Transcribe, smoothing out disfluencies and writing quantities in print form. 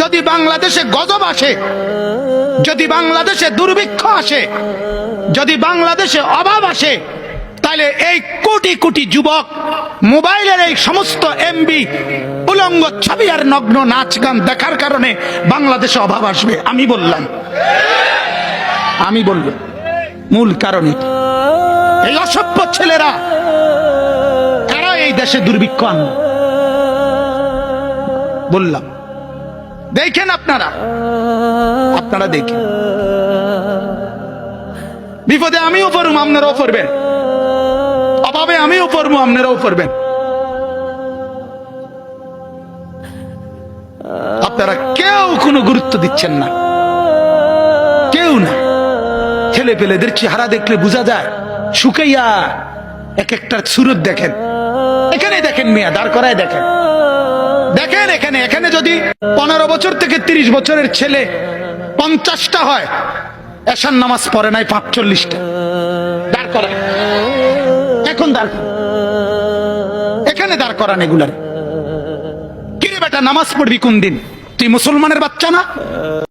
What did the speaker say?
যদি বাংলাদেশে গজব আসে, যদি বাংলাদেশে দুর্ভিক্ষ আসে, যদি বাংলাদেশে অভাব আসে, তাহলে এই কোটি কোটি যুবক মোবাইলের এই সমস্ত এমবি উলঙ্গ ছবি আর নগ্ন নাচ গান দেখার কারণে বাংলাদেশে অভাব আসবে। আমি বললাম মূল কারণ এটা। এই অসভ্য ছেলেরা এরা এই দেশে দুর্ভিক্ষ আনবে। বললাম দেখেন, আপনারা দেখেন, বিপদে আমিও পড়ব, আপনারাও পড়বেন, অভাবে আমিও পড়ব, আপনারাও পড়বেন। আপনারা কেউ কোনো গুরুত্ব দিচ্ছেন না, কেউ না। ছেলে পেলেদের চেহারা দেখলে বোঝা যায় শুকাইয়া এক একটা সুরত। দেখেন এখানে, দেখেন মিয়া, দাঁড় করায় দেখেন, দেখেন এখানে যদি 15 বছর থেকে 30 বছরের ছেলে 50টা হয়, এশার নামাজ পড়ে নাই 45টা। দাঁড় করায় এখন, এখানে দাঁড় করান এগুলার। কিরে বেটা, নামাজ পড়বি কোন দিন? তুই মুসলমানের বাচ্চা না?